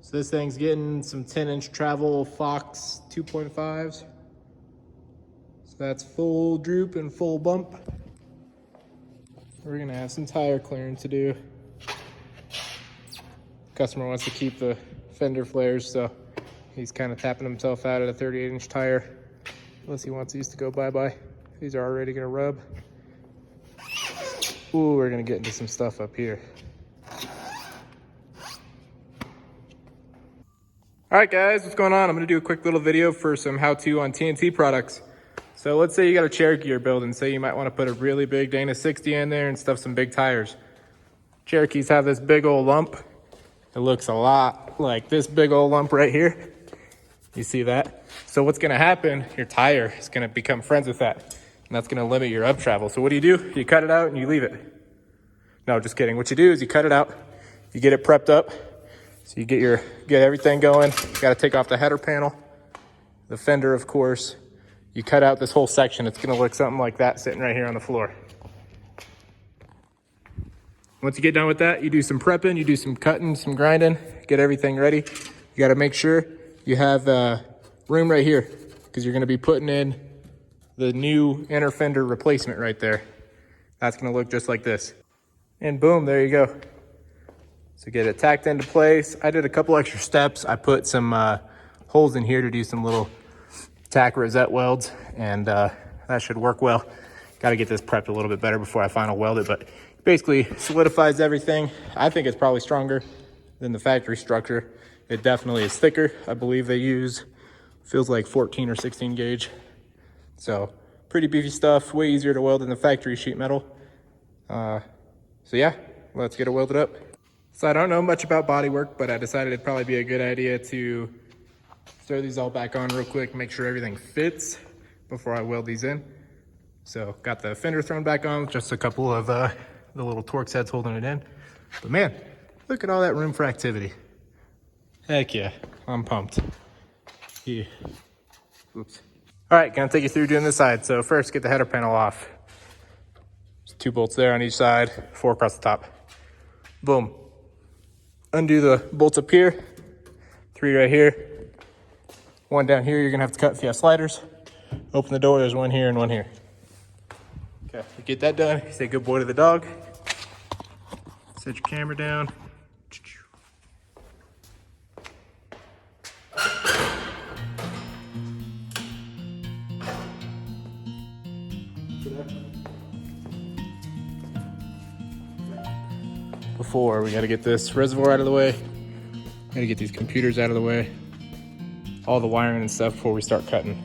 So this thing's getting some 10-inch travel Fox 2.5s. So that's full droop and full bump. We're gonna have some tire clearing to do. Customer wants to keep the fender flares, so he's kind of tapping himself out at a 38-inch tire. Unless he wants these to go bye-bye. These are already gonna rub. Ooh, we're gonna get into some stuff up here. All right, guys, what's going on? I'm gonna do a quick little video for some how-to on TnT products. So let's say you got a Cherokee you're building. Say you might wanna put a really big Dana 60 in there and stuff some big tires. Cherokees have this big old lump. It looks a lot like this big old lump right here. You see that? So what's gonna happen, your tire is gonna become friends with that. And that's gonna limit your up travel. So what do? You cut it out and you leave it. No, just kidding. What you do is you cut it out, you get it prepped up. So you get everything going. You gotta take off the header panel, the fender, of course. You cut out this whole section. It's gonna look something like that sitting right here on the floor. Once you get done with that, you do some prepping, you do some cutting, some grinding, get everything ready. You gotta make sure you have room right here because you're gonna be putting in the new inner fender replacement right there. That's gonna look just like this. And boom, there you go. So get it tacked into place. I did a couple extra steps. I put some holes in here to do some little tack rosette welds, and that should work well. Got to get this prepped a little bit better before I final weld it, but basically solidifies everything. I think it's probably stronger than the factory structure. It definitely is thicker. I believe they use, feels like 14 or 16 gauge. So pretty beefy stuff, way easier to weld than the factory sheet metal. So yeah, let's get it welded up. So I don't know much about bodywork, but I decided it'd probably be a good idea to throw these all back on real quick, make sure everything fits before I weld these in. So got the fender thrown back on with just a couple of the little Torx heads holding it in. But man, look at all that room for activity. Heck yeah, I'm pumped. Yeah. Oops. All right, gonna take you through doing this side. So first, get the header panel off. There's 2 bolts there on each side, 4 across the top. Boom. Undo the bolts up here, 3 right here, 1 down here. You're gonna have to cut if you have sliders. Open the door, there's 1 here and 1 here. Okay, get that done. Say good boy to the dog. Set your camera down. Before we got to get this reservoir out of the way, got to get these computers out of the way, all the wiring and stuff before we start cutting.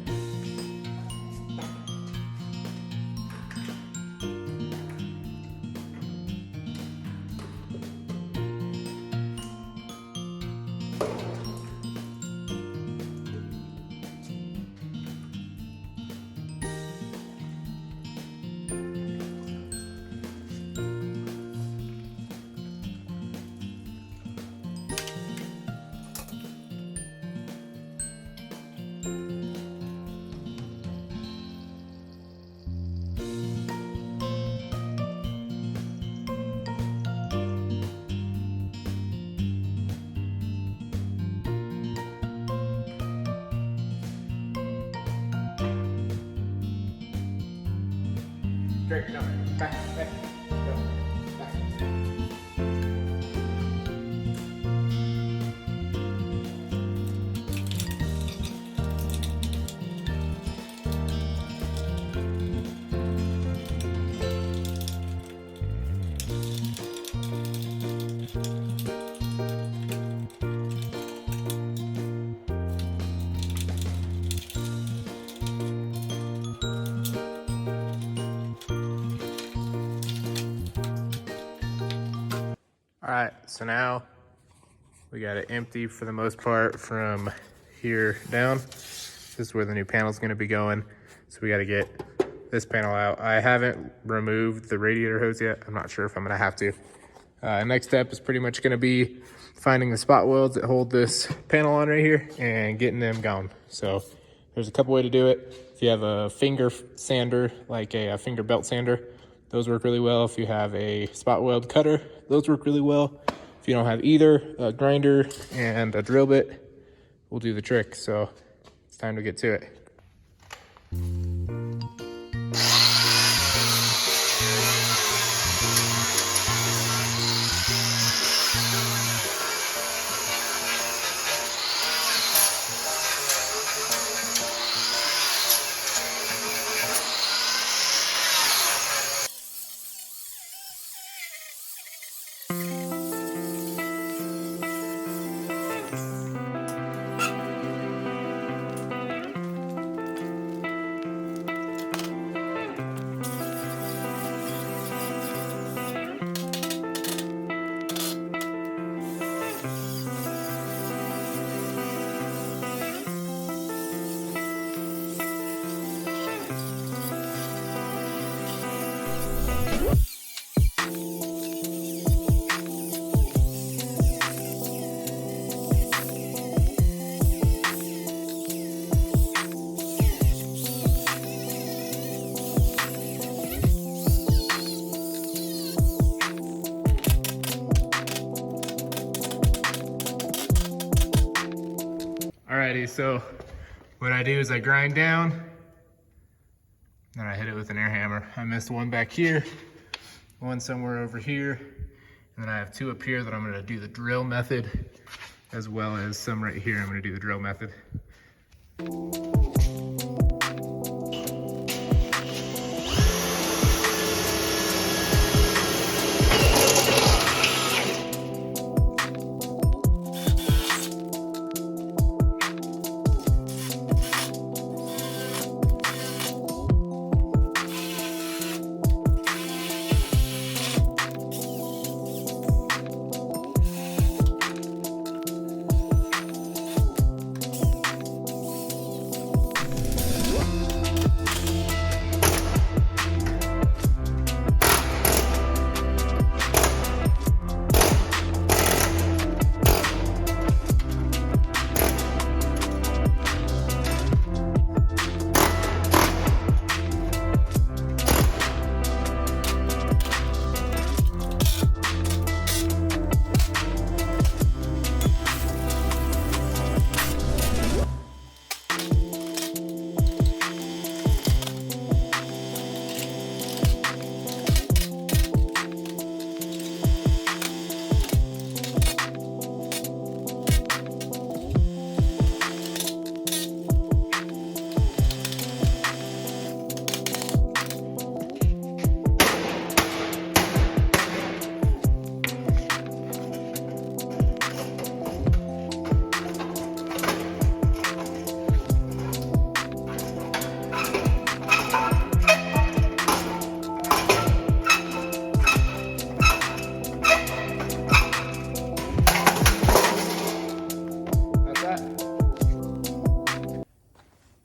Straight, no, back, back, go, back. All right, so now we got it empty for the most part from here down. This is where the new panel is going to be going. So we got to get this panel out. I haven't removed the radiator hose yet. I'm not sure if I'm going to have to. Next step is pretty much going to be finding the spot welds that hold this panel on right here and getting them gone. So there's a couple ways to do it. If you have a finger sander, like a finger belt sander, those work really well. If you have a spot weld cutter, those work really well. If you don't have either, a grinder and a drill bit will do the trick. So it's time to get to it. Alrighty, so what I do is I grind down, then I hit it with an air hammer. I missed one back here, one somewhere over here, and then I have two up here that I'm gonna do the drill method, as well as some right here I'm gonna do the drill method.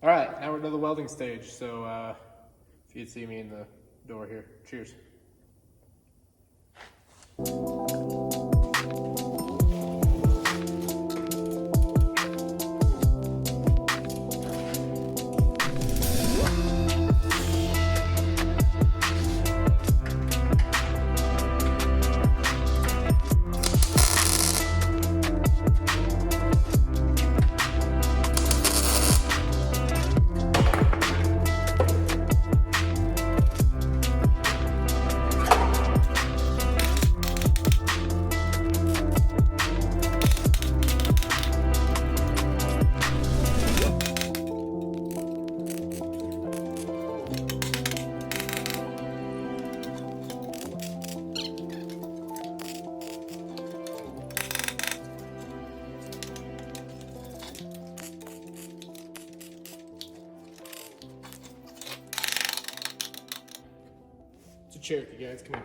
All right, now we're to the welding stage. So if you'd see me in the door here, cheers. Cherokee, guys, come on.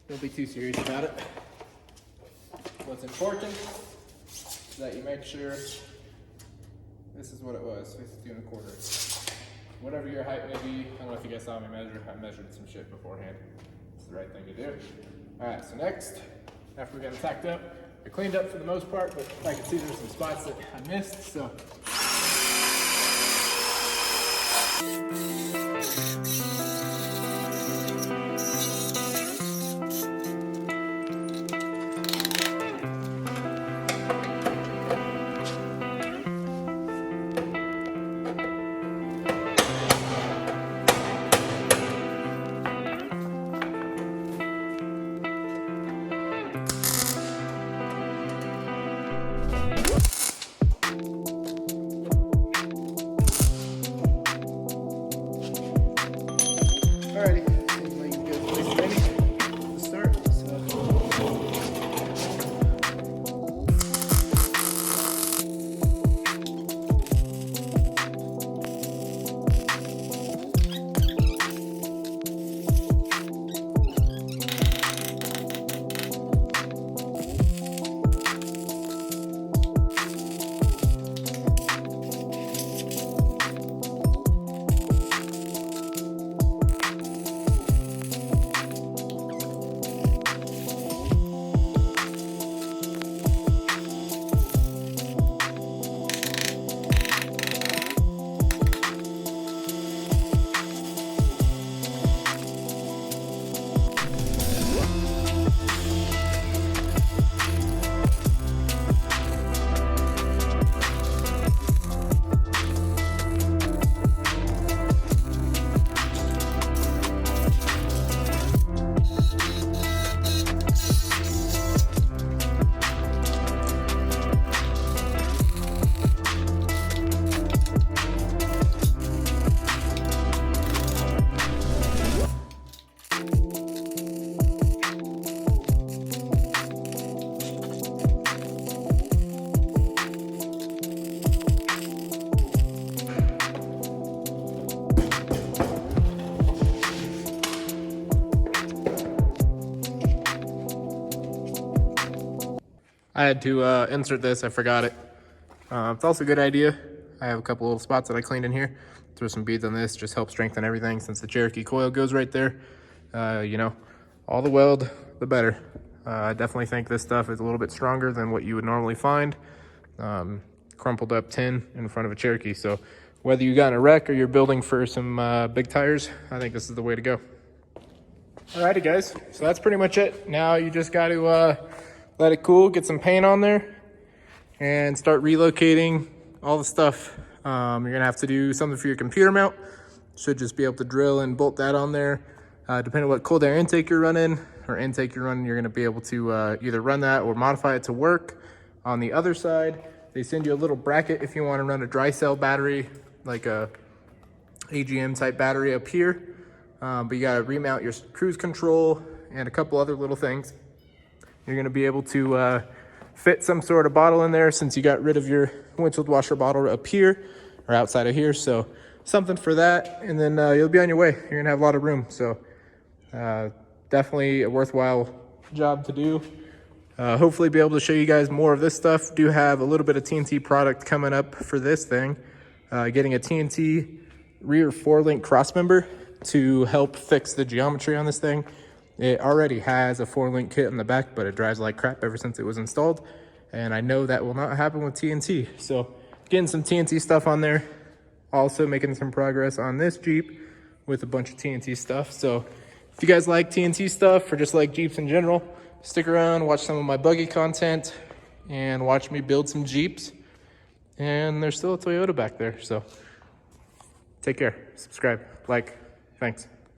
Don't be too serious about it. What's important is that you make sure this is what it was, 52 1/4. Whatever your height may be, I don't know if you guys saw me measure, I measured some shit beforehand. It's the right thing to do. All right, so next, after we got it tacked up, I cleaned up for the most part, but I can see there's some spots that I missed, so. I had to insert this, I forgot it. It's also a good idea. I have a couple little spots that I cleaned in here. Throw some beads on this, just help strengthen everything since the Cherokee coil goes right there. You know, all the weld, the better. I definitely think this stuff is a little bit stronger than what you would normally find. Crumpled up tin in front of a Cherokee. So whether you got in a wreck or you're building for some big tires, I think this is the way to go. Alrighty guys, so that's pretty much it. Now you just got to let it cool, get some paint on there, and start relocating all the stuff. You're gonna have to do something for your computer mount. Should just be able to drill and bolt that on there. Depending on what cold air intake you're running or intake you're running, you're gonna be able to either run that or modify it to work. On the other side, they send you a little bracket if you want to run a dry cell battery, like a AGM type battery up here. But you gotta remount your cruise control and a couple other little things. You're gonna be able to fit some sort of bottle in there since you got rid of your windshield washer bottle up here or outside of here. So something for that, and then you'll be on your way. You're gonna have a lot of room. So definitely a worthwhile job to do. Hopefully be able to show you guys more of this stuff. Do have a little bit of TnT product coming up for this thing. Getting a TnT rear 4-link cross member to help fix the geometry on this thing. It already has a 4-link kit in the back, but it drives like crap ever since it was installed. And I know that will not happen with TnT. So getting some TnT stuff on there. Also making some progress on this Jeep with a bunch of TnT stuff. So if you guys like TnT stuff or just like Jeeps in general, stick around, watch some of my buggy content, and watch me build some Jeeps. And there's still a Toyota back there. So take care, subscribe, like, thanks.